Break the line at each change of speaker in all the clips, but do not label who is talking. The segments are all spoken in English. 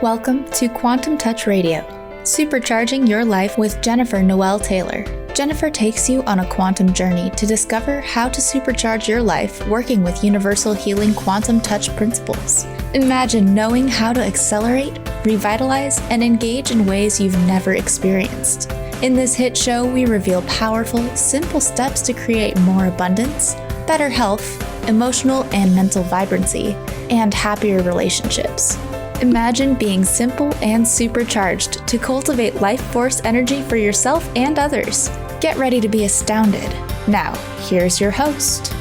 Welcome to Quantum Touch Radio, supercharging your life with Jennifer Noel Taylor. Jennifer takes you on a quantum journey to discover how to supercharge your life working with universal healing quantum touch principles. Imagine knowing how to accelerate, revitalize, and engage in ways you've never experienced. In this hit show, we reveal powerful, simple steps to create more abundance, better health, emotional and mental vibrancy, and happier relationships. Imagine being simple and supercharged to cultivate life force energy for yourself and others. Get ready to be astounded. Now, here's your host.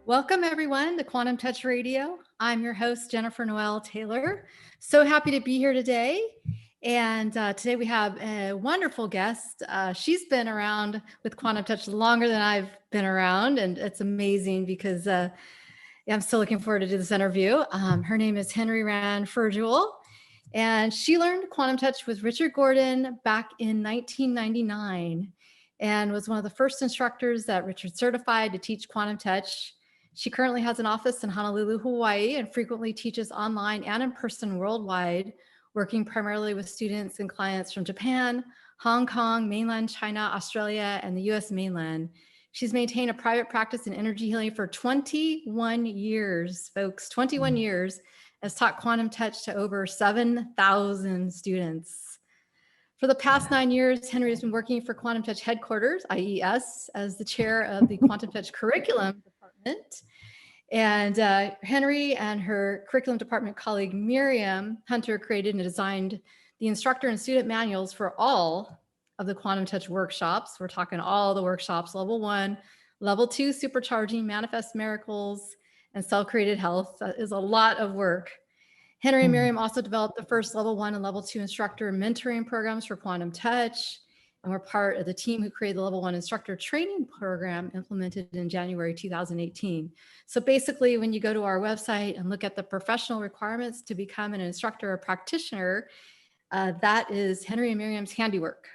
Welcome, everyone, to Quantum Touch Radio. I'm your host, Jennifer Noel Taylor. So happy to be here today. And today we have a wonderful guest. She's been around with Quantum Touch longer than I've been around. And it's amazing because I'm still looking forward to do this interview. Her name is Henri Furgiuele, and she learned Quantum Touch with Richard Gordon back in 1999 and was one of the first instructors that Richard certified to teach Quantum Touch. She currently has an office in Honolulu, Hawaii, and frequently teaches online and in person worldwide, working primarily with students and clients from Japan, Hong Kong, mainland China, Australia, and the US mainland. She's maintained a private practice in energy healing for 21 years, folks, 21 years, has taught Quantum Touch to over 7,000 students. For the past 9 years, Henri has been working for Quantum Touch Headquarters, IES, as the chair of the Quantum Touch Curriculum Department. And Henri and her curriculum department colleague, Miriam Hunter, created and designed the instructor and student manuals for all of the Quantum Touch workshops. We're talking all the workshops, level 1, level 2, supercharging, manifest miracles, and self-created health. That is a lot of work. Henri and Miriam also developed the first level 1 and level 2 instructor mentoring programs for Quantum Touch, and we're part of the team who created the level 1 instructor training program implemented in January 2018. So basically, when you go to our website and look at the professional requirements to become an instructor or practitioner, that is Henri and Miriam's handiwork.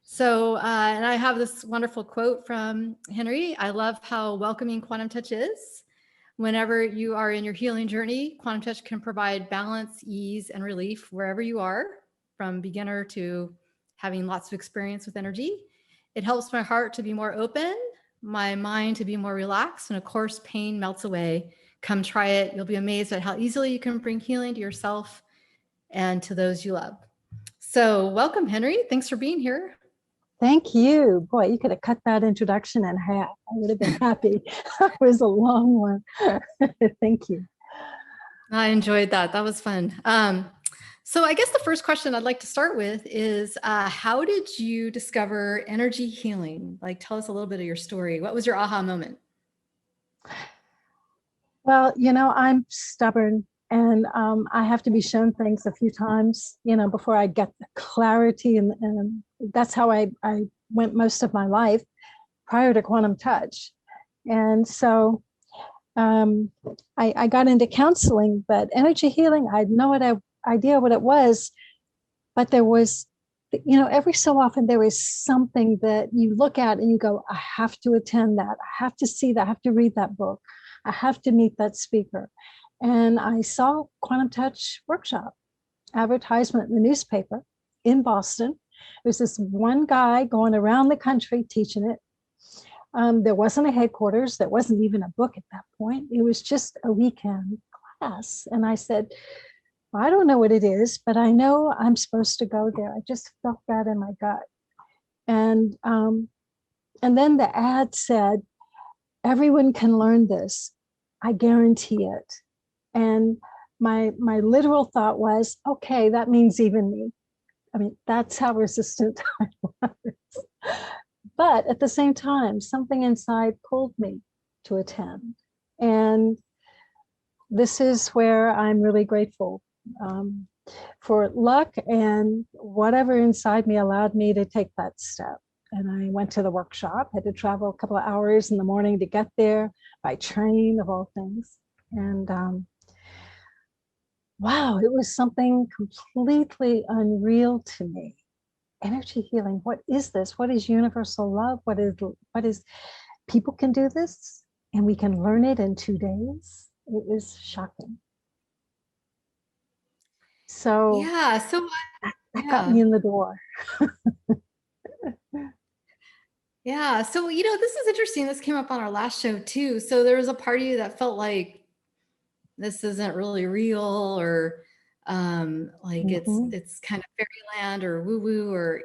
So, and I have this wonderful quote from Henri. I love how welcoming Quantum Touch is. Whenever you are in your healing journey, Quantum Touch can provide balance, ease, and relief wherever you are, from beginner to having lots of experience with energy. It helps my heart to be more open, my mind to be more relaxed, and of course, pain melts away. Come try it. You'll be amazed at how easily you can bring healing to yourself and to those you love. So welcome, Henri. Thanks for being here.
Thank you. Boy, you could have cut that introduction in half. I would have been happy. It was a long one. Thank you.
I enjoyed that. That was fun. So I guess the first question I'd like to start with is, how did you discover energy healing? Like, tell us a little bit of your story. What was your aha moment?
Well, I'm stubborn. And I have to be shown things a few times, before I get the clarity. And that's how I went most of my life prior to Quantum Touch. And so I got into counseling, but energy healing, I had no idea what it was. But there was, every so often there is something that you look at and you go, I have to attend that. I have to see that. I have to read that book. I have to meet that speaker. And I saw Quantum Touch workshop advertisement in the newspaper in Boston. There's this one guy going around the country teaching it. There wasn't a headquarters. There wasn't even a book at that point. It was just a weekend class. And I said, I don't know what it is, but I know I'm supposed to go there. I just felt that in my gut. And then the ad said, everyone can learn this. I guarantee it. And my literal thought was, okay, that means even me. I mean, that's how resistant I was. But at the same time, something inside pulled me to attend. And this is where I'm really grateful for luck and whatever inside me allowed me to take that step. And I went to the workshop, had to travel a couple of hours in the morning to get there by train of all things. And wow, it was something completely unreal to me. Energy healing, what is this? What is universal love? What is people can do this and we can learn it in 2 days? It was shocking. So
Yeah. So,
that got me
yeah.
in the door.
Yeah. So, this is interesting. This came up on our last show too. So there was a part of you that felt like this isn't really real, or like
Mhm.
it's kind of fairyland or woo woo, or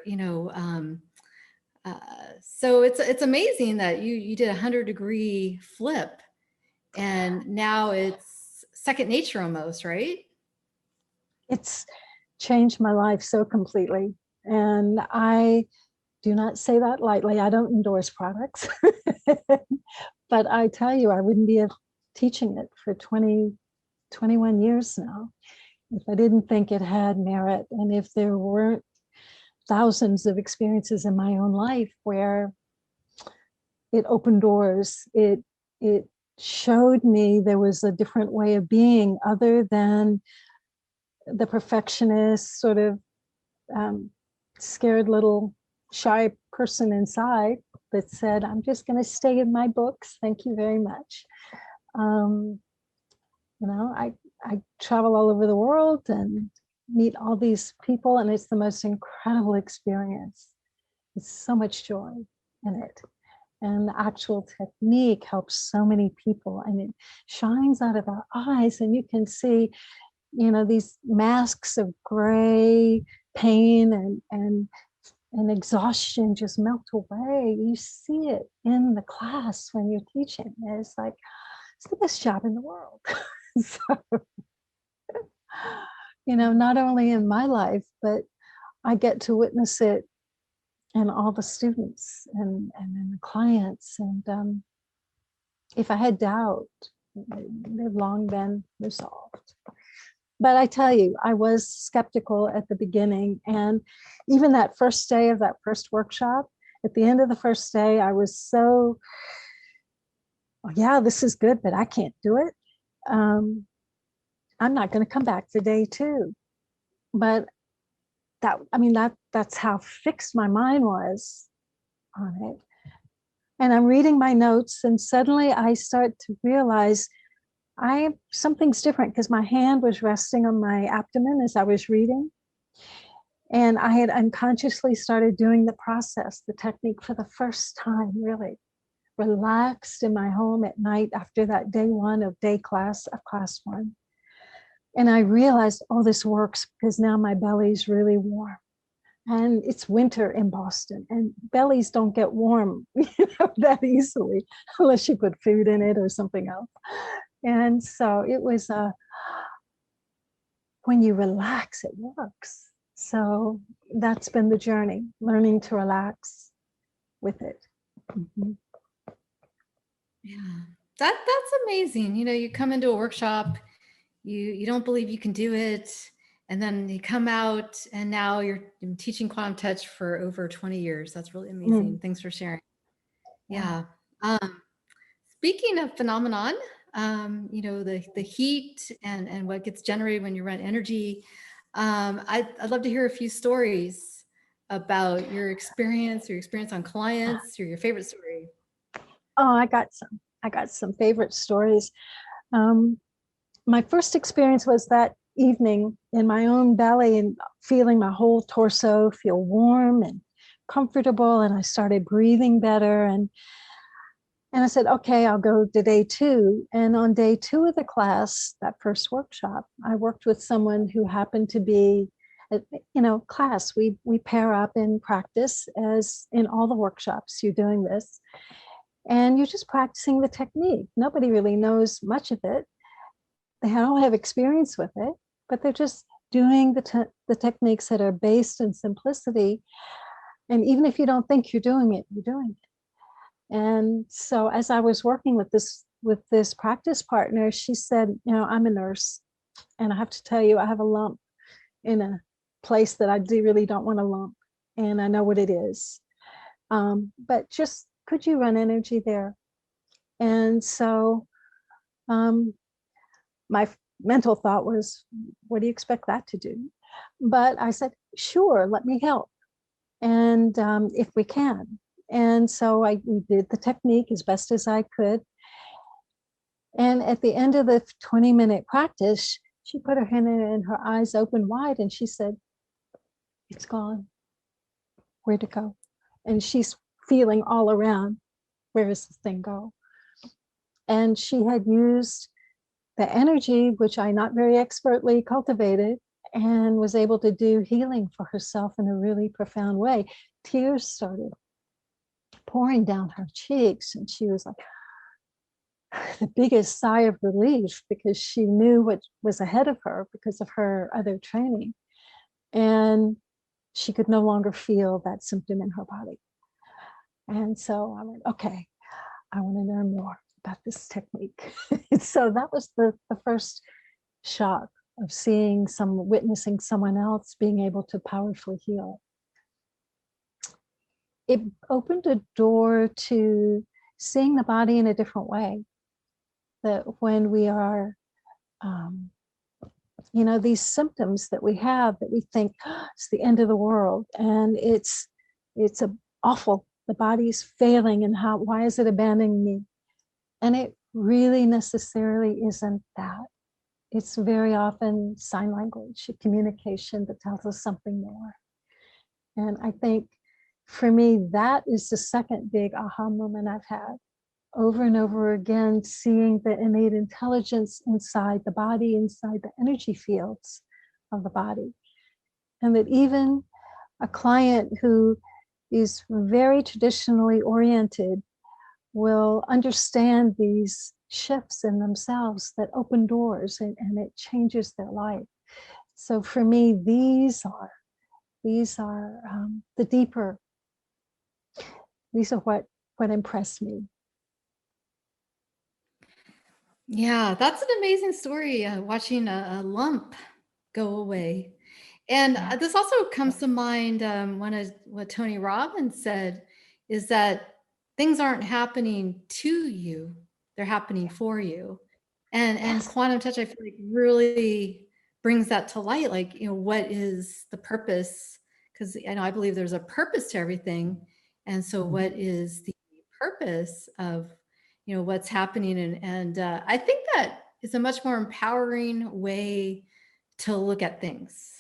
so it's amazing that you did a 100-degree flip, and now it's second nature almost, right?
It's changed my life so completely. And I do not say that lightly. I don't endorse products. But I tell you, I wouldn't be teaching it for 20, 21 years now if I didn't think it had merit, and if there weren't thousands of experiences in my own life where it opened doors. It showed me there was a different way of being other than the perfectionist, sort of scared little shy person inside that said, I'm just going to stay in my books. Thank you very much. Um, I travel all over the world and meet all these people, and it's the most incredible experience. It's so much joy in it. And the actual technique helps so many people, and it shines out of our eyes, and you can see, these masks of gray pain and exhaustion just melt away. You see it in the class when you're teaching. It's like, it's the best job in the world. So, not only in my life, but I get to witness it in all the students and in the clients. And if I had doubt, they've long been resolved. But I tell you, I was skeptical at the beginning. And even that first day of that first workshop, at the end of the first day, I was so, oh, yeah, this is good, but I can't do it. I'm not going to come back for day 2. But that's how fixed my mind was on it. And I'm reading my notes, and suddenly I start to realize something's different, because my hand was resting on my abdomen as I was reading. And I had unconsciously started doing the process, the technique, for the first time, really relaxed in my home at night after that day 1 of class 1. And I realized, oh, this works, because now my belly's really warm. And it's winter in Boston, and bellies don't get warm that easily unless you put food in it or something else. And so it was when you relax, it works. So that's been the journey, learning to relax with it. Mm-hmm.
Yeah, that's amazing. You come into a workshop, you don't believe you can do it, and then you come out, and now you're teaching quantum touch for over 20 years. That's really amazing.
Mm.
Thanks for sharing.
Yeah.
Yeah. Speaking of phenomenon, the heat and what gets generated when you run energy. I'd love to hear a few stories about your experience on clients, or your favorite story.
Oh, I got some favorite stories. My first experience was that evening in my own belly, and feeling my whole torso feel warm and comfortable. And I started breathing better. And I said, okay, I'll go to day 2. And on day 2 of the class, that first workshop, I worked with someone who happened to be, class. We pair up in practice, as in all the workshops, you're doing this. And you're just practicing the technique. Nobody really knows much of it. They don't have experience with it, but they're just doing the techniques that are based in simplicity. And even if you don't think you're doing it, you're doing it. And so as I was working with this practice partner, she said, I'm a nurse, and I have to tell you, I have a lump in a place that I really don't want a lump, and I know what it is. But just, could you run energy there? And so my mental thought was, what do you expect that to do? But I said, sure, let me help. And if we can. And so we did the technique as best as I could. And at the end of the 20-minute practice, she put her hand in and her eyes open wide and she said, it's gone. Where'd it go? And she's feeling all around, where does this thing go? And she had used the energy, which I not very expertly cultivated, and was able to do healing for herself in a really profound way. Tears started pouring down her cheeks, and she was like, the biggest sigh of relief, because she knew what was ahead of her because of her other training. And she could no longer feel that symptom in her body. And so I went, okay, I want to learn more about this technique. So that was the first shock of witnessing someone else being able to powerfully heal. It opened a door to seeing the body in a different way. That when we are, these symptoms that we have that we think, oh, it's the end of the world, and it's awful. The body's failing, and why is it abandoning me? And it really necessarily isn't that. It's very often sign language, communication that tells us something more. And I think for me, that is the second big aha moment I've had. Over and over again, seeing the innate intelligence inside the body, inside the energy fields of the body. And that even a client who is very traditionally oriented will understand these shifts in themselves that open doors, and it changes their life. So for me, these are the deeper, these are what impressed me.
Yeah, that's an amazing story, watching a lump go away. And this also comes to mind what Tony Robbins said, is that things aren't happening to you, they're happening for you. And quantum touch, I feel like, really brings that to light. Like, what is the purpose? Because I believe there's a purpose to everything. And so what is the purpose of what's happening? And I think that is a much more empowering way to look at things.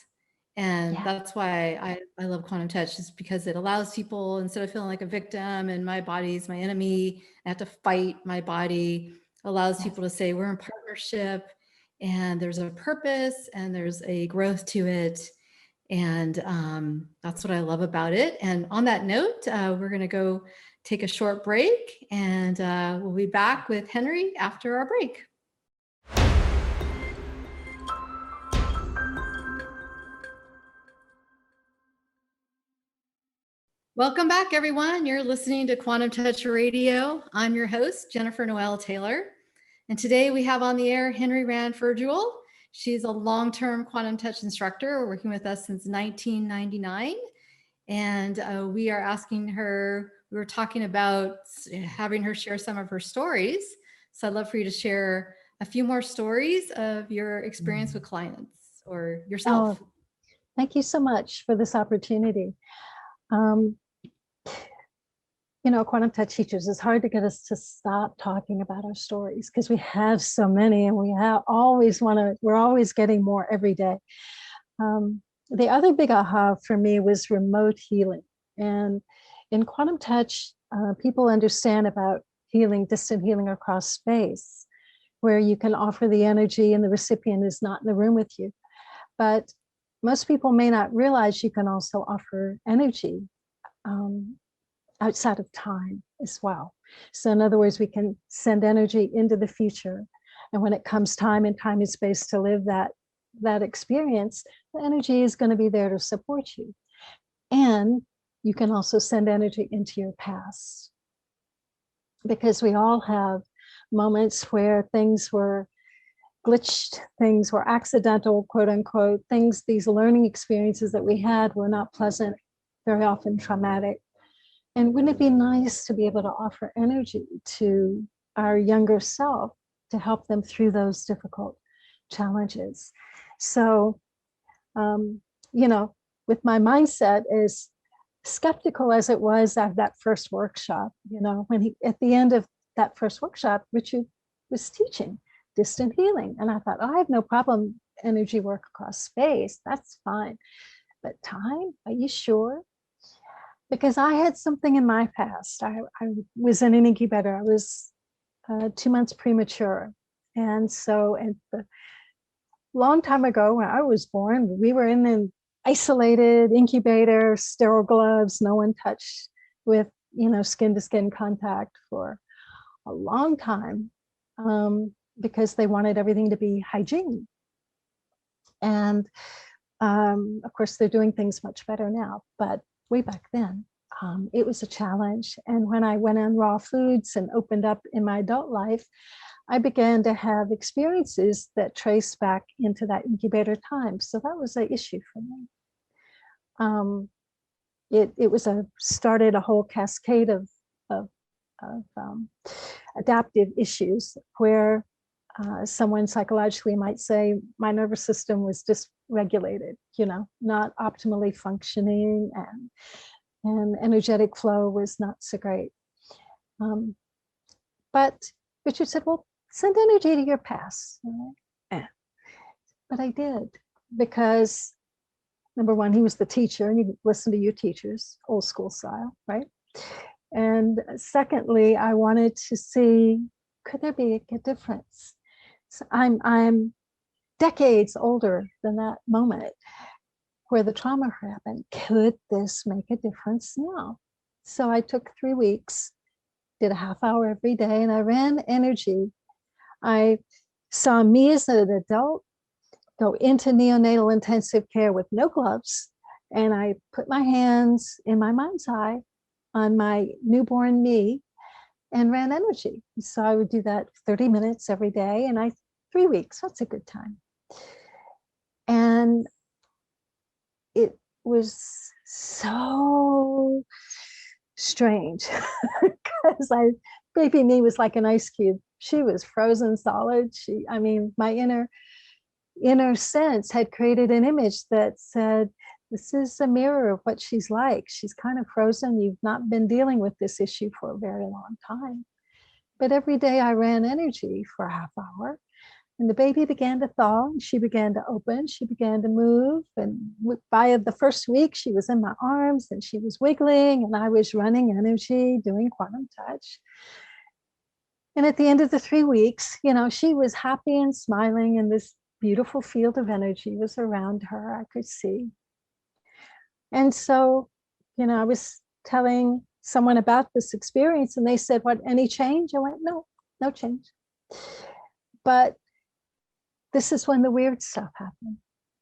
And that's why I love quantum touch, is because it allows people, instead of feeling like a victim and my body's my enemy, I have to fight my body, allows people to say we're in partnership and there's a purpose and there's a growth to it. And that's what I love about it. And on that note, we're going to go take a short break, and we'll be back with Henri after our break. Welcome back, everyone. You're listening to Quantum Touch Radio. I'm your host, Jennifer Noel Taylor. And today we have on the air Henri Furgiuele. She's a long-term quantum touch instructor working with us since 1999. And we are asking her, we were talking about having her share some of her stories. So I'd love for you to share a few more stories of your experience with clients or yourself.
Oh, thank you so much for this opportunity. Quantum touch teachers, it's hard to get us to stop talking about our stories because we have so many, and we're always getting more every day. The other big aha for me was remote healing. And in quantum touch, people understand about healing, distant healing across space, where you can offer the energy and the recipient is not in the room with you. But most people may not realize you can also offer energy outside of time as well. So in other words, we can send energy into the future. And when it comes time and space to live that experience, the energy is going to be there to support you. And you can also send energy into your past. Because we all have moments where things were glitched, things were accidental, quote unquote, these learning experiences that we had were not pleasant, very often traumatic. And wouldn't it be nice to be able to offer energy to our younger self to help them through those difficult challenges. So, you know, with my mindset as skeptical as it was at that first workshop, you know, when he, at the end of that first workshop, Richard was teaching distant healing. And I thought, oh, I have no problem energy work across space. That's fine. But time, are you sure? Because I had something in my past. I was in an incubator. I was 2 months premature. And so at the long time ago, when I was born, we were in an isolated incubator, sterile gloves, no one touched with, you know, skin to skin contact for a long time, because they wanted everything to be hygiene. And of course, they're doing things much better now, but way back then, it was a challenge. And when I went on raw foods and opened up in my adult life, I began to have experiences that trace back into that incubator time. So that was an issue for me. It was started a whole cascade of adaptive issues where someone psychologically might say my nervous system was dysregulated, you know, not optimally functioning, and energetic flow was not so great. But Richard said, well, send energy to your past. But I did, because number one, he was the teacher, and you listen to your teachers, old school style, right? And secondly, I wanted to see, could there be a difference? So I'm decades older than that moment where the trauma happened. Could this make a difference now? So I took 3 weeks, did a half hour every day, and I ran energy. I saw me as an adult go into neonatal intensive care with no gloves, and I put my hands in my mind's eye on my newborn me and ran energy. So I would do that 30 minutes every day, and 3 weeks, that's a good time. And it was so strange because baby me was like an ice cube. She was frozen solid. I mean, my inner sense had created an image that said, this is a mirror of what she's like. She's kind of frozen. You've not been dealing with this issue for a very long time. But every day I ran energy for a half hour, and the baby began to thaw, and she began to open, she began to move. And by the first week, she was in my arms and she was wiggling, and I was running energy, doing quantum touch. And at the end of the 3 weeks, you know, she was happy and smiling, and this beautiful field of energy was around her, I could see. And so, you know, I was telling someone about this experience, and they said, what, any change? I went, no change. But this is when the weird stuff happened.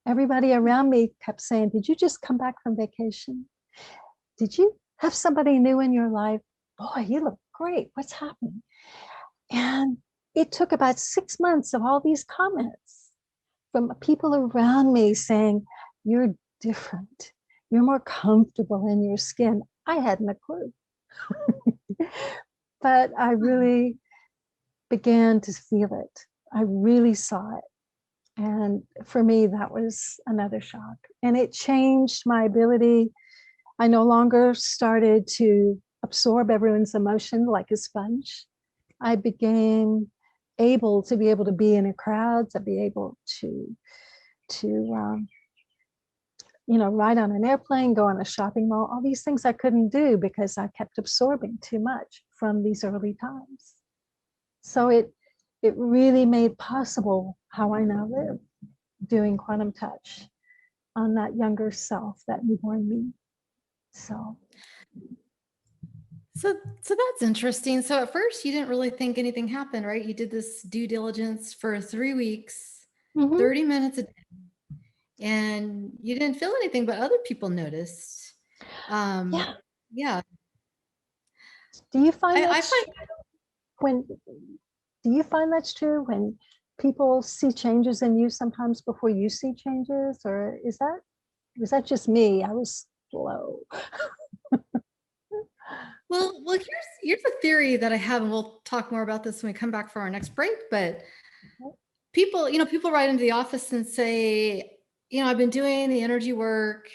Everybody around me kept saying, did you just come back from vacation? Did you have somebody new in your life? Boy, you look great. What's happening? And it took about 6 months of all these comments from people around me saying, you're different. You're more comfortable in your skin. I hadn't a clue. But I really began to feel it. I really saw it. And for me, that was another shock. And it changed my ability. I no longer started to absorb everyone's emotion like a sponge. I became able to be in a crowd, to be able to you know, ride on an airplane, go on a shopping mall, all these things I couldn't do because I kept absorbing too much from these early times. So it really made possible how I now live, doing quantum touch on that younger self, that newborn me. So
that's interesting. So at first you didn't really think anything happened, right? You did this due diligence for 3 weeks, 30 minutes a day, and you didn't feel anything, but other people noticed. Yeah.
Do you find do you find that's true when people see changes in you sometimes before you see changes, or was that just me? I was slow.
Well, here's a theory that I have, and we'll talk more about this when we come back for our next break. But people write into the office and say, I've been doing the energy work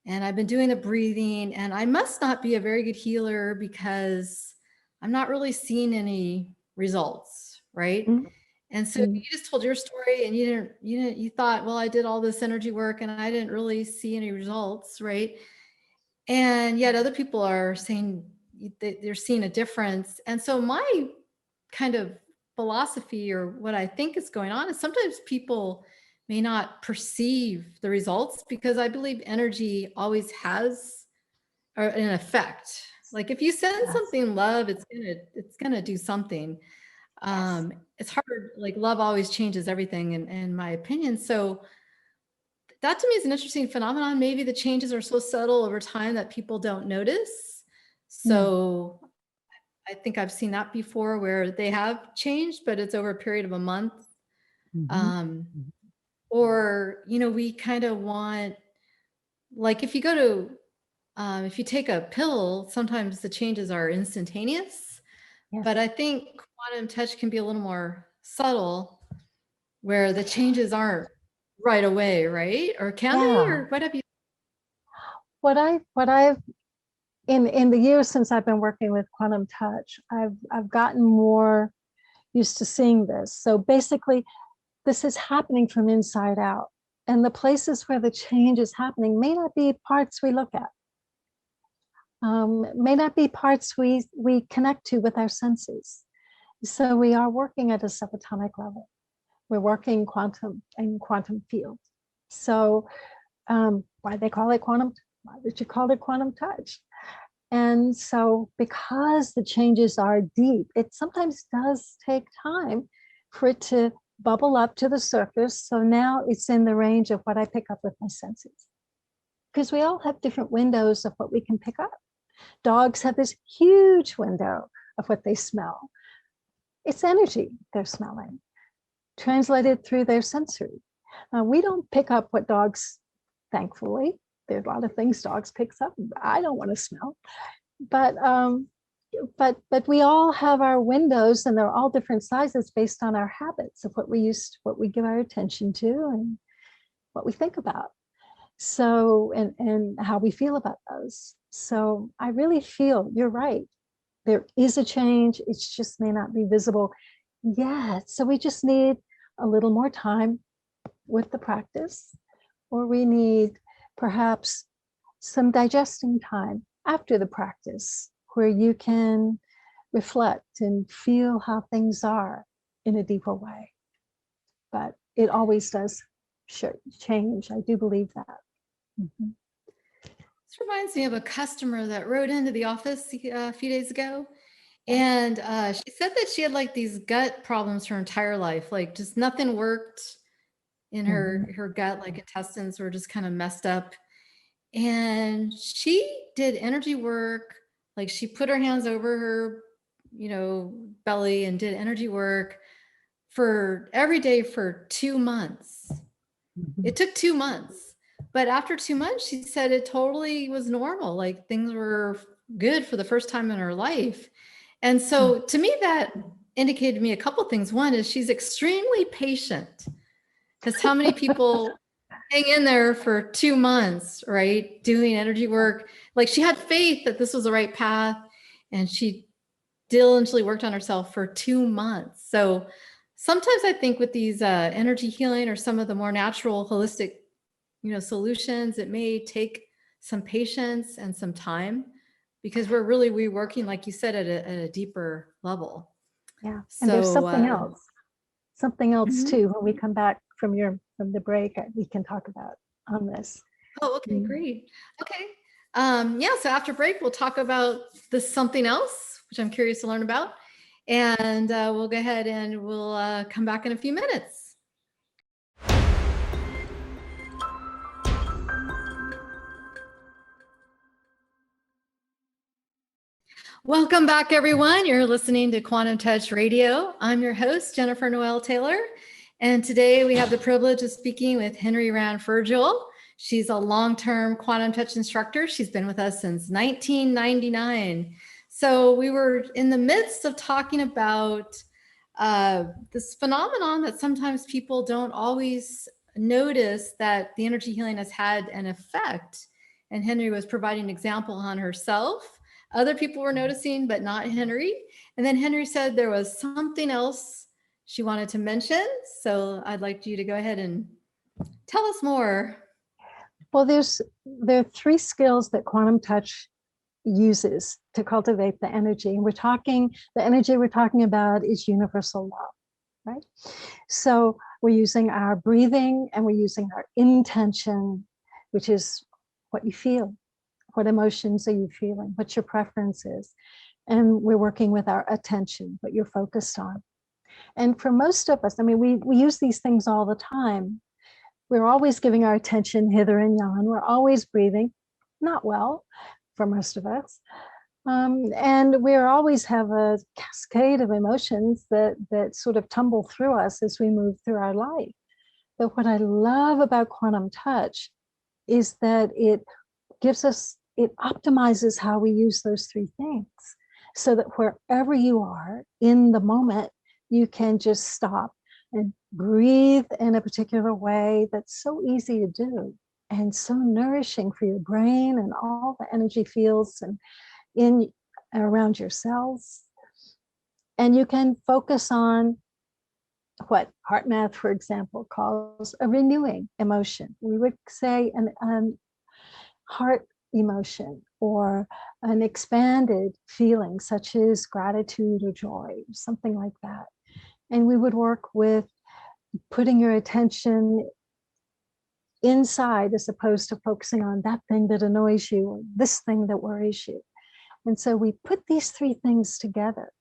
and I've been doing the breathing, and I must not be a very good healer because I'm not really seeing any results, right?
Mm-hmm.
And so you just told your story, and you thought, well, I did all this energy work and I didn't really see any results, right? And yet other people are saying they're seeing a difference. And so my kind of philosophy, or what I think is going on, is sometimes people may not perceive the results, because I believe energy always has an effect. Like if you send something love, it's gonna do something. It's hard, like love always changes everything in my opinion. So that to me is an interesting phenomenon. Maybe the changes are so subtle over time that people don't notice. So I think I've seen that before, where they have changed, but it's over a period of a month. Or, we kind of want, like if you go to, if you take a pill, sometimes the changes are instantaneous. But I think quantum touch can be a little more subtle, where the changes aren't right away, right? Or can they? Or what have you?
What I've in the years since I've been working with quantum touch, I've gotten more used to seeing this. So basically, this is happening from inside out, and the places where the change is happening may not be parts we look at, may not be parts we connect to with our senses. So we are working at a subatomic level. We're working quantum field. So why they call it quantum? Why did you call it quantum touch? And so because the changes are deep, it sometimes does take time for it to bubble up to the surface. So now it's in the range of what I pick up with my senses. Because we all have different windows of what we can pick up. Dogs have this huge window of what they smell. It's energy they're smelling, translated through their sensory. We don't pick up what dogs, thankfully. There are a lot of things dogs picks up. I don't want to smell, but we all have our windows, and they're all different sizes based on our habits of what we give our attention to, and what we think about. So, and how we feel about those. So I really feel you're right. There is a change. It just may not be visible yet. So we just need a little more time with the practice, or we need perhaps some digesting time after the practice, where you can reflect and feel how things are in a deeper way. But it always does change. I do believe that.
This reminds me of a customer that wrote into the office a few days ago. And she said that she had like these gut problems her entire life. Like just nothing worked in her gut, like intestines were just kind of messed up. And she did energy work. Like she put her hands over her, belly, and did energy work for every day for 2 months. It took 2 months. But after 2 months, she said it totally was normal. Like things were good for the first time in her life. And so to me, that indicated to me a couple of things. One is she's extremely patient, because how many people hang in there for 2 months, right? Doing energy work. Like she had faith that this was the right path, and she diligently worked on herself for 2 months. So sometimes I think with these energy healing or some of the more natural holistic, solutions, it may take some patience and some time, because we're really reworking, like you said, at a deeper level.
Yeah. And there's something else too. When we come back from the break, we can talk about on this.
Oh, okay, great. Okay. So after break, we'll talk about this something else, which I'm curious to learn about. And we'll go ahead and we'll come back in a few minutes. Welcome back, everyone. You're listening to Quantum Touch Radio. I'm your host, Jennifer Noel Taylor. And today we have the privilege of speaking with Henri Furgiuele. She's a long-term quantum touch instructor. She's been with us since 1999. So we were in the midst of talking about this phenomenon that sometimes people don't always notice that the energy healing has had an effect. And Henri was providing an example on herself. Other people were noticing, but not Henri. And then Henri said there was something else she wanted to mention. So I'd like you to go ahead and tell us more.
Well, there are 3 skills that quantum touch uses to cultivate the energy. And the energy we're talking about is universal love, right? So we're using our breathing and we're using our intention, which is what you feel. What emotions are you feeling? What's your preferences? And we're working with our attention, what you're focused on. And for most of us, I mean, we use these things all the time. We're always giving our attention hither and yon. We're always breathing, not well for most of us. And we always have a cascade of emotions that sort of tumble through us as we move through our life. But what I love about quantum touch is that it optimizes how we use those 3 things so that wherever you are in the moment, you can just stop and breathe in a particular way that's so easy to do and so nourishing for your brain and all the energy fields and in around your cells. And you can focus on what HeartMath, for example, calls a renewing emotion. We would say an heart emotion or an expanded feeling such as gratitude or joy, something like that. And we would work with putting your attention inside as opposed to focusing on that thing that annoys you or this thing that worries you. And so we put these 3 things together.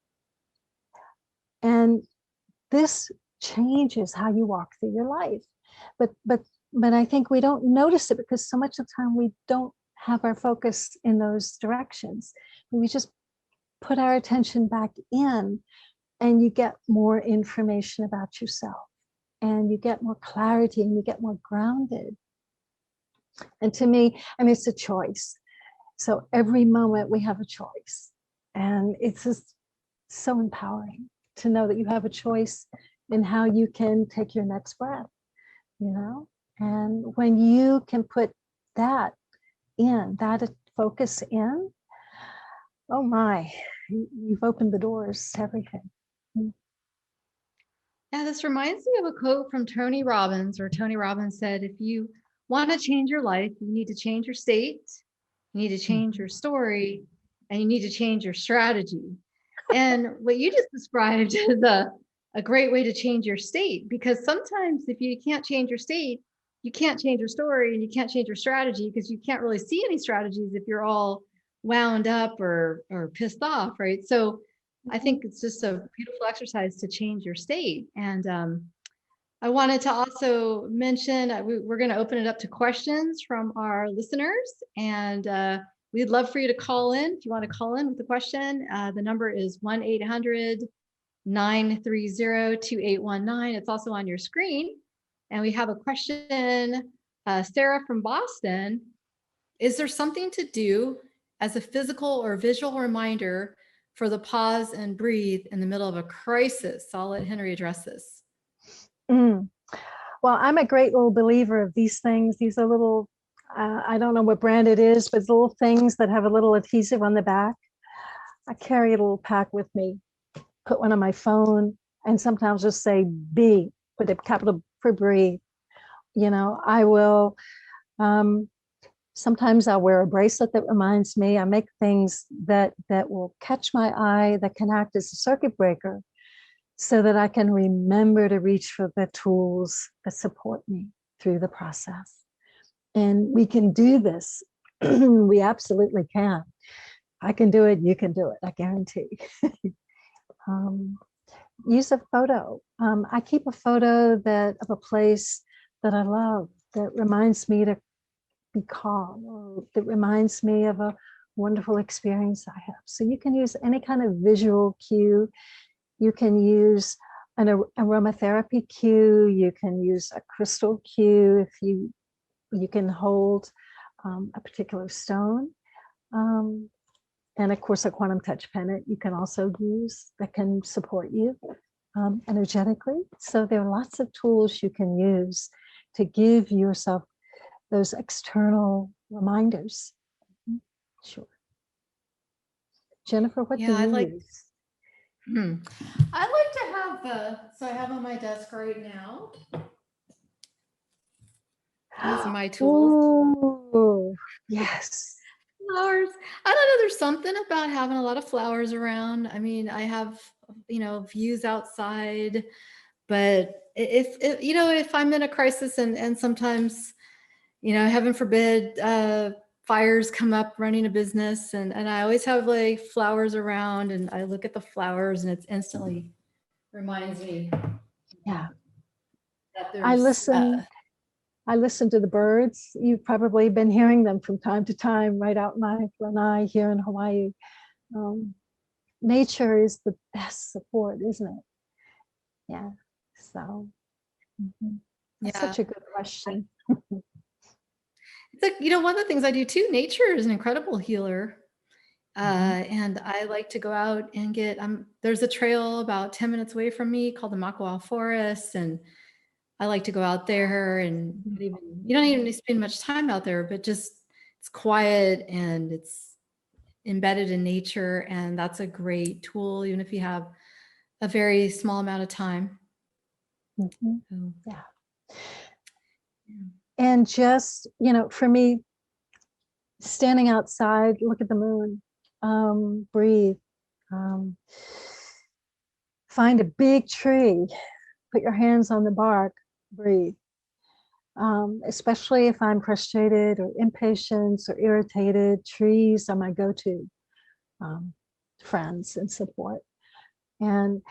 And this changes how you walk through your life. But I think we don't notice it because so much of the time we don't have our focus in those directions. We just put our attention back in and you get more information about yourself and you get more clarity and you get more grounded. And to me, I mean, it's a choice. So every moment we have a choice. And it's just so empowering to know that you have a choice in how you can take your next breath, you know? And when you can put that in, that focus in, oh my, you've opened the doors to everything.
Yeah, this reminds me of a quote from Tony Robbins, where Tony Robbins said, if you want to change your life, you need to change your state, you need to change your story, and you need to change your strategy. And what you just described is a great way to change your state, because sometimes if you can't change your state, you can't change your story and you can't change your strategy, because you can't really see any strategies if you're all wound up or pissed off, right? So I think it's just a beautiful exercise to change your state. And I wanted to also mention, we're going to open it up to questions from our listeners. And we'd love for you to call in. If you want to call in with a question, the number is 1-800-930-2819. It's also on your screen. And we have a question, Sarah from Boston. Is there something to do as a physical or visual reminder for the pause and breathe in the middle of a crisis? I'll let Henri address this.
Well, I'm a great little believer of these things. These are little, I don't know what brand it is, but it's little things that have a little adhesive on the back. I carry a little pack with me, put one on my phone, and sometimes just say B, with a capital for breathe. You know, I will, sometimes I'll wear a bracelet that reminds me. I make things that will catch my eye, that can act as a circuit breaker so that I can remember to reach for the tools that support me through the process. And we can do this. We absolutely can. I can do it, you can do it, I guarantee. Use a photo. I keep a photo of a place that I love, that reminds me to be calm, or that reminds me of a wonderful experience I have. So you can use any kind of visual cue. You can use an aromatherapy cue. You can use a crystal cue if you can hold a particular stone. And of course, a quantum touch pennant you can also use that can support you. energetically. So there are lots of tools you can use to give yourself those external reminders. Sure. Jennifer, what do
Yeah, I
you
like.
use?
I like to have so I have on my desk right now. These are my tools.
Oh, yes.
Flowers. I don't know. There's something about having a lot of flowers around. I mean, I have, views outside, but if if I'm in a crisis and sometimes, heaven forbid, fires come up running a business and I always have like flowers around and I look at the flowers and it's instantly reminds me
Yeah.
that
I
there's,
listen to the birds. You've probably been hearing them from time to time right out in my lanai here in Hawaii. Nature is the best support, isn't it? Yeah. So that's
yeah.
such a good question.
It's like, one of the things I do too, nature is an incredible healer. And I like to go out and there's a trail about 10 minutes away from me called the Makawa Forest. And I like to go out there and you don't even need to spend much time out there, but just it's quiet and it's embedded in nature. And that's a great tool, even if you have a very small amount of time.
Mhm.
So,
Yeah. And just, for me, standing outside, look at the moon, breathe, find a big tree, put your hands on the bark, breathe. Especially if I'm frustrated or impatient or irritated, trees are my go-to friends and support. And,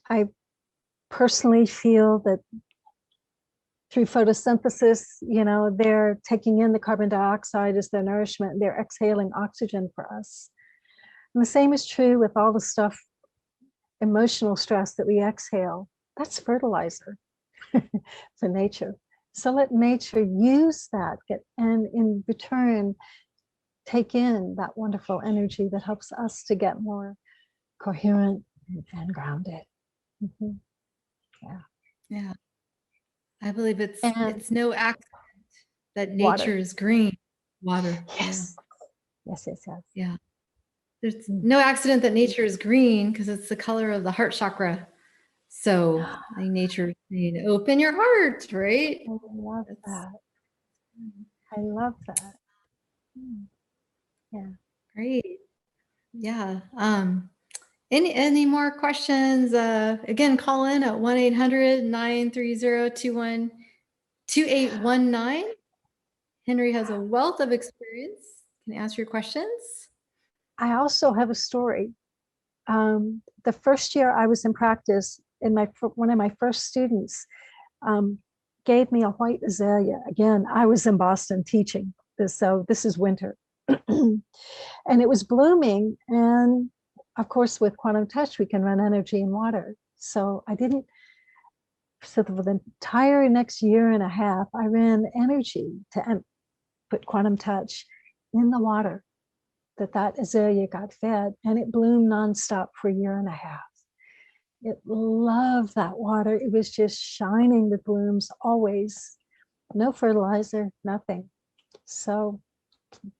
I personally feel that through photosynthesis, they're taking in the carbon dioxide as their nourishment, and they're exhaling oxygen for us. And the same is true with all the stuff, emotional stress that we exhale. That's fertilizer for nature. So let nature use that, and in return, take in that wonderful energy that helps us to get more coherent and grounded. Mm-hmm. Yeah.
yeah, I believe
And
it's no accident that nature
water.
is green. Water.
Yes. Yes, yes, yes.
Yeah. There's no accident that nature is green because it's the color of the heart chakra. So like nature is saying, open your heart, right?
I love that. I love that. Yeah.
Great. Yeah. Any more questions? Again, call in at 1-800-930-2819. Henri has a wealth of experience. Can answer your questions.
I also have a story. The first year I was in practice, one of my first students gave me a white azalea. Again, I was in Boston teaching this, so this is winter. And it was blooming. And of course, with quantum touch, we can run energy in water. So for the entire next year and a half, I ran energy to put quantum touch in the water that azalea got fed, and it bloomed nonstop for a year and a half. It loved that water. It was just shining with blooms always. No fertilizer, nothing. So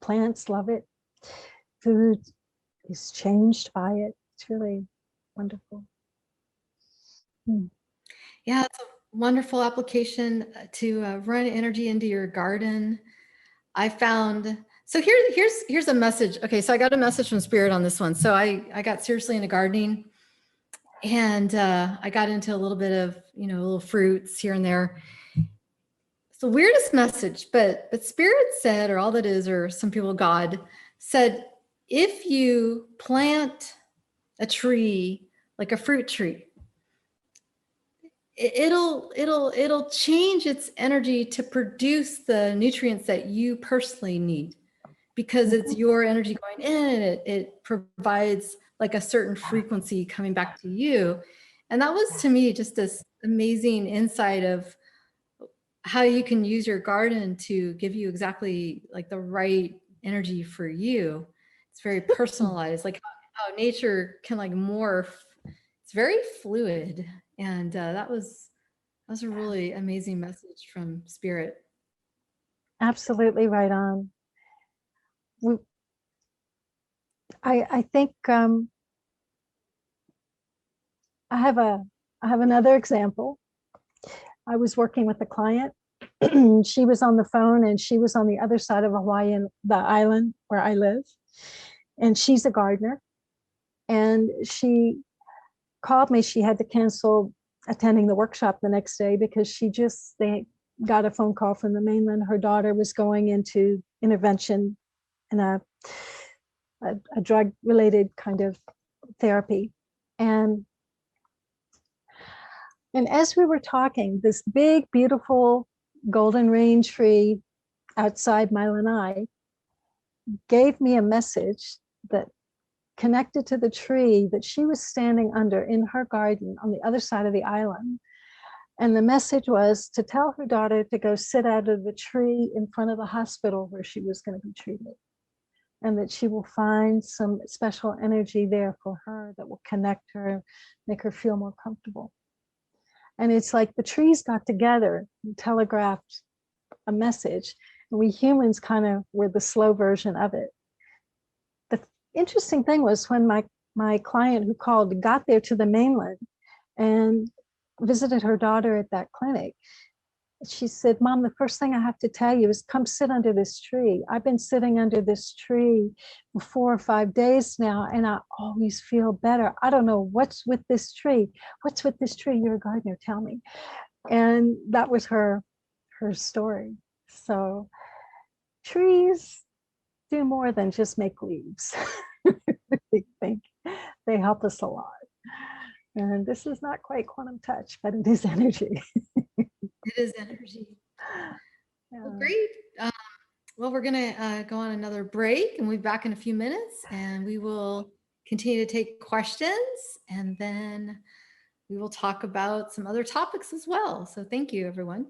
plants love it. Food is changed by it. It's really wonderful.
Yeah, it's a wonderful application to run energy into your garden. I found, so here's a message. Okay, so I got a message from Spirit on this one. So I got seriously into gardening, and I got into a little bit of little fruits here and there. It's the weirdest message, but Spirit said, or all that is, or some people, God said, if you plant a tree like a fruit tree, it'll change its energy to produce the nutrients that you personally need, because it's your energy going in, and it provides like a certain frequency coming back to you. And that was, to me, just this amazing insight of how you can use your garden to give you exactly like the right energy for you. It's very personalized, like how nature can like morph. It's it's very fluid. And that was a really amazing message from Spirit.
Absolutely right on. I think I have another example. I was working with a client. She was on the phone and she was on the other side of Hawaii, in the island where I live. And she's a gardener. And she called me. She had to cancel attending the workshop the next day because they got a phone call from the mainland. Her daughter was going into intervention in a drug-related kind of therapy. And as we were talking, this big, beautiful golden rain tree outside my lanai gave me a message that connected to the tree that she was standing under in her garden on the other side of the island. And the message was to tell her daughter to go sit under the tree in front of the hospital where she was going to be treated. And that she will find some special energy there for her that will connect her, make her feel more comfortable. And it's like the trees got together and telegraphed a message. And we humans kind of were the slow version of it. The interesting thing was when my client who called got there to the mainland and visited her daughter at that clinic, she said, "Mom, the first thing I have to tell you is come sit under this tree. I've been sitting under this tree for 4 or 5 days now, and I always feel better. I don't know what's with this tree. What's with this tree? You're a gardener, tell me." And that was her story. So trees do more than just make leaves. I think they help us a lot. And this is not quite quantum touch, but it is energy.
It is energy. Yeah. Well, great. Well, we're going to go on another break and we'll be back in a few minutes and we will continue to take questions and then we will talk about some other topics as well. So thank you, everyone.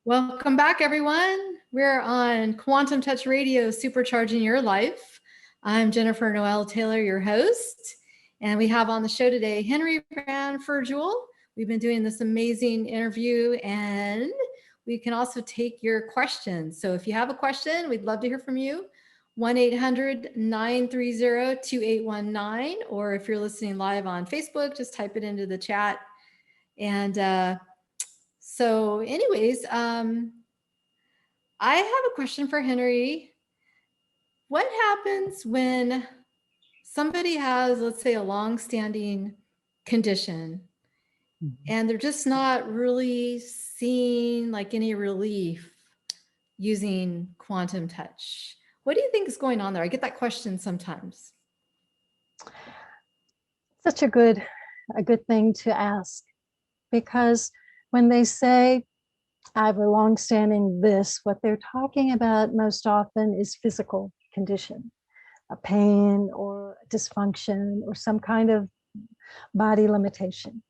Welcome back, everyone. We're on Quantum Touch Radio, Supercharging Your Life. I'm Jennifer Noel Taylor, your host, and we have on the show today Henri and Furgiuele. We've been doing this amazing interview, and we can also take your questions. So if you have a question, we'd love to hear from you. 1-800-930-2819, or if you're listening live on Facebook, just type it into the chat. And so anyways, I have a question for Henri. What happens when somebody has, let's say, a long-standing condition and they're just not really seeing like any relief using quantum touch? What do you think is going on there? I get that question sometimes.
Such a good thing to ask, because when they say, I have a long-standing this, what they're talking about most often is physical condition, a pain or a dysfunction or some kind of body limitation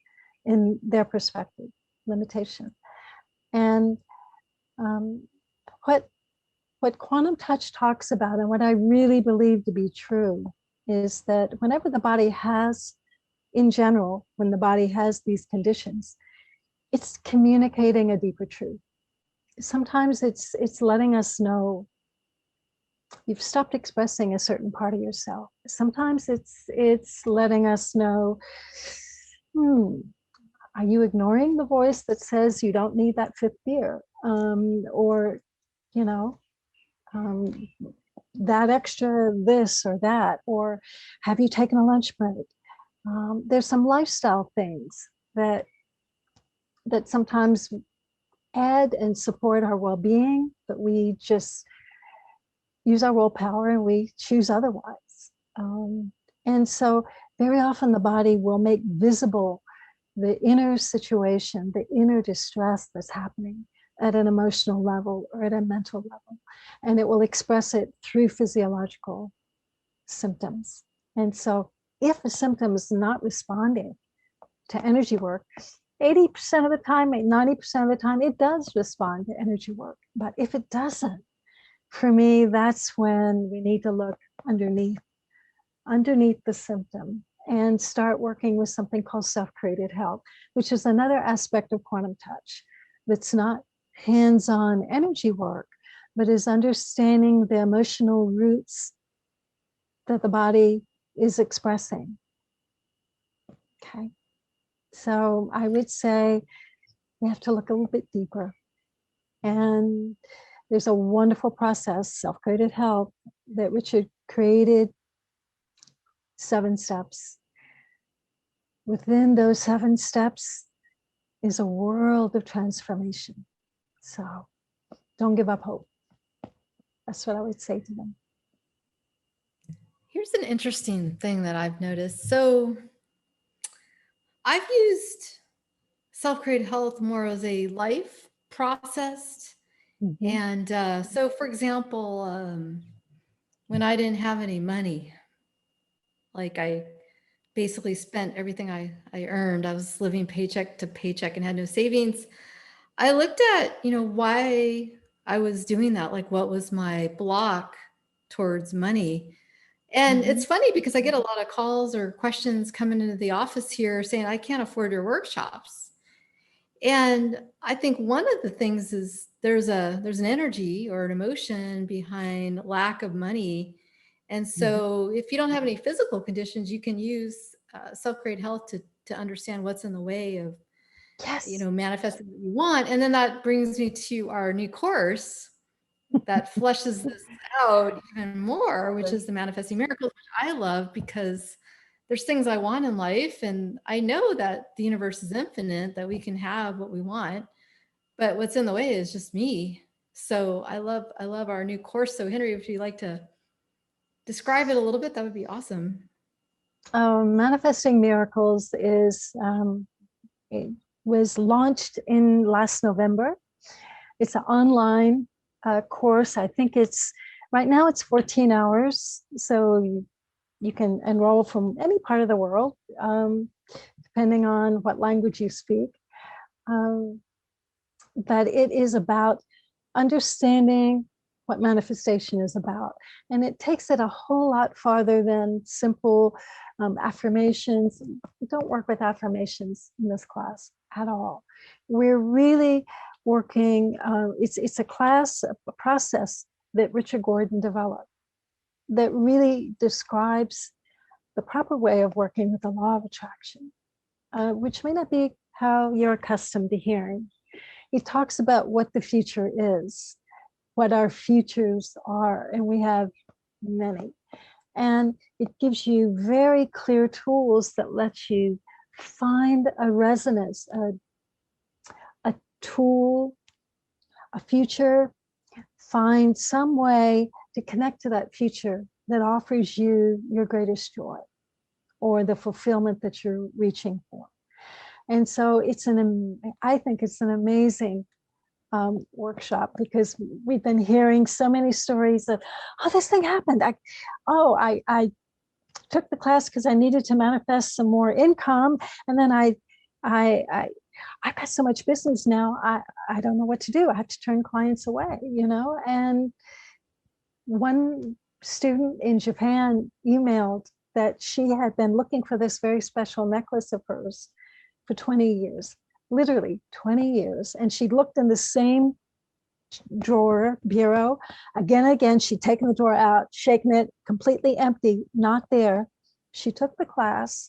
in their perspective, limitation. And what quantum touch talks about, and what I really believe to be true, is that whenever the body has, in general, when the body has these conditions, it's communicating a deeper truth. Sometimes it's letting us know you've stopped expressing a certain part of yourself. Sometimes it's letting us know, are you ignoring the voice that says you don't need that 5th beer? Or, that extra this or that, or have you taken a lunch break? There's some lifestyle things that sometimes add and support our well-being, but we just use our willpower and we choose otherwise. And so very often the body will make visible the inner situation, the inner distress that's happening at an emotional level or at a mental level. And it will express it through physiological symptoms. And so if a symptom is not responding to energy work, 80% of the time, 90% of the time, it does respond to energy work. But if it doesn't, for me, that's when we need to look underneath the symptom and start working with something called self-created health, which is another aspect of quantum touch that's not hands-on energy work, but is understanding the emotional roots that the body is expressing. Okay. So I would say we have to look a little bit deeper. And there's a wonderful process, self-created health, that Richard created, 7 steps. Within those 7 steps is a world of transformation. So don't give up hope. That's what I would say to them.
Here's an interesting thing that I've noticed. So I've used self-created health more as a life process.
Mm-hmm.
And so, for example, when I didn't have any money, like I basically spent everything I earned, I was living paycheck to paycheck and had no savings. I looked at, why I was doing that, like what was my block towards money. And
Mm-hmm.
it's funny because I get a lot of calls or questions coming into the office here saying, I can't afford your workshops. And I think one of the things is there's an energy or an emotion behind lack of money. And so if you don't have any physical conditions, you can use self-created health to understand what's in the way of,
Yes.
manifesting what you want. And then that brings me to our new course that fleshes this out even more, which is the Manifesting Miracles, which I love because there's things I want in life. And I know that the universe is infinite, that we can have what we want, but what's in the way is just me. So I love our new course. So Henri, if you'd like to describe it a little bit, that would be awesome.
Manifesting Miracles it was launched in last November. It's an online course. I think right now it's 14 hours. So you can enroll from any part of the world, depending on what language you speak. But it is about understanding what manifestation is about. And it takes it a whole lot farther than simple affirmations. We don't work with affirmations in this class at all. We're really working, it's a class, a process that Richard Gordon developed that really describes the proper way of working with the law of attraction, which may not be how you're accustomed to hearing. He talks about what the future is, what our futures are, and we have many. And it gives you very clear tools that let you find a resonance, a tool, a future, find some way to connect to that future that offers you your greatest joy or the fulfillment that you're reaching for. And so I think it's an amazing workshop because we've been hearing so many stories of, oh, this thing happened. I took the class because I needed to manifest some more income. And then I've got so much business now. I don't know what to do. I have to turn clients away, and one student in Japan emailed that she had been looking for this very special necklace of hers for 20 years, literally 20 years. And she looked in the same bureau, again and again. She'd taken the drawer out, shaken it, completely empty, not there. She took the class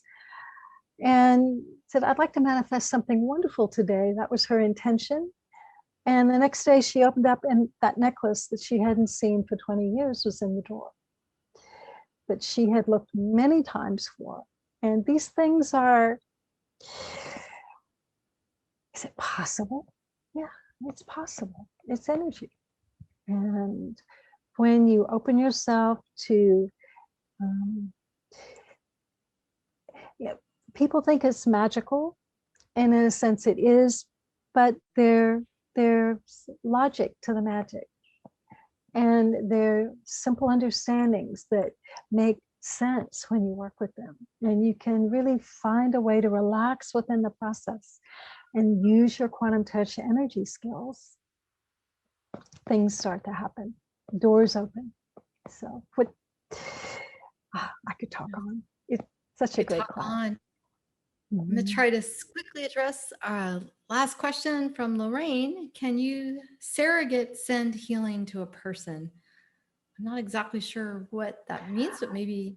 and said, I'd like to manifest something wonderful today. That was her intention. And the next day she opened up and that necklace that she hadn't seen for 20 years was in the drawer, that she had looked many times for. And these things is it possible? Yeah, it's possible. It's energy. And when you open yourself to, people think it's magical, and in a sense it is, but there's logic to the magic. And they're simple understandings that make sense when you work with them. And you can really find a way to relax within the process and use your quantum touch energy skills. Things start to happen. doors open. So I could talk on. It's such a great class.
I'm going to try to quickly address our last question from Lorraine. Can you surrogate send healing to a person? I'm not exactly sure what that means, but maybe.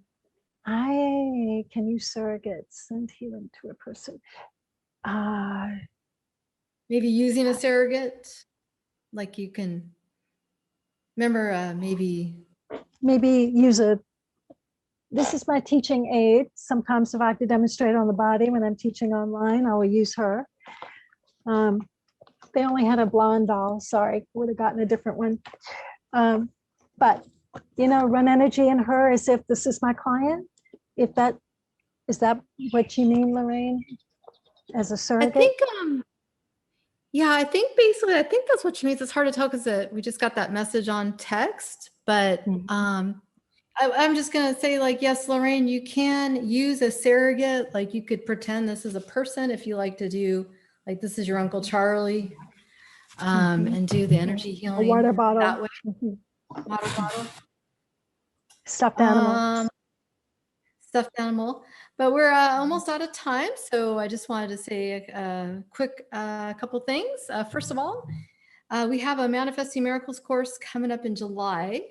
Can you surrogate send healing to a person?
Maybe using a surrogate, like you can remember maybe
use this is my teaching aid. Sometimes if I have to demonstrate on the body when I'm teaching online, I will use her. They only had a blonde doll. Sorry, would have gotten a different one. But run energy in her as if this is my client. Is that what you mean, Lorraine? As a surrogate?
I think I think basically that's what she means. It's hard to tell because we just got that message on text, but I'm just going to say, like, yes, Lorraine, you can use a surrogate. Like, you could pretend this is a person if you like to do, like, this is your Uncle Charlie, and do the energy healing.
A water bottle.
That way. Water bottle.
Stuffed animal.
Stuffed animal. But we're almost out of time. So I just wanted to say a quick couple things. First of all, we have a Manifesting Miracles course coming up in July.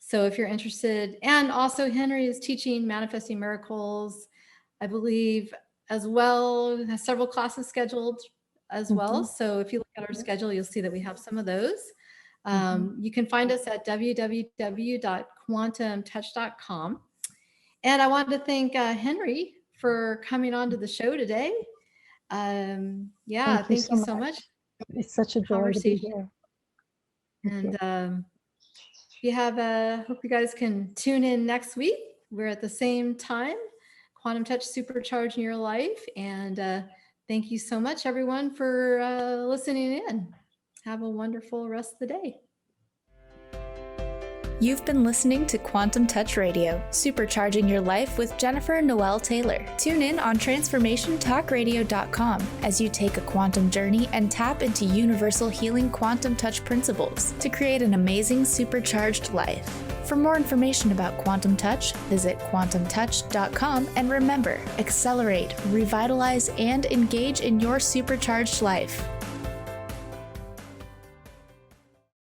So if you're interested, and also Henri is teaching Manifesting Miracles, I believe, as well, has several classes scheduled as well. So if you look at our schedule, you'll see that we have some of those. You can find us at www.quantumtouch.com. And I wanted to thank Henri for coming on to the show today. Thank you so much.
It's such a joy to be here.
And you have hope you guys can tune in next week. We're at the same time, Quantum Touch Supercharging Your Life. And thank you so much, everyone, for listening in. Have a wonderful rest of the day.
You've been listening to Quantum Touch Radio, Supercharging Your Life with Jennifer Noel Taylor. Tune in on TransformationTalkRadio.com as you take a quantum journey and tap into universal healing quantum touch principles to create an amazing supercharged life. For more information about Quantum Touch, visit quantumtouch.com, and remember, accelerate, revitalize, and engage in your supercharged life.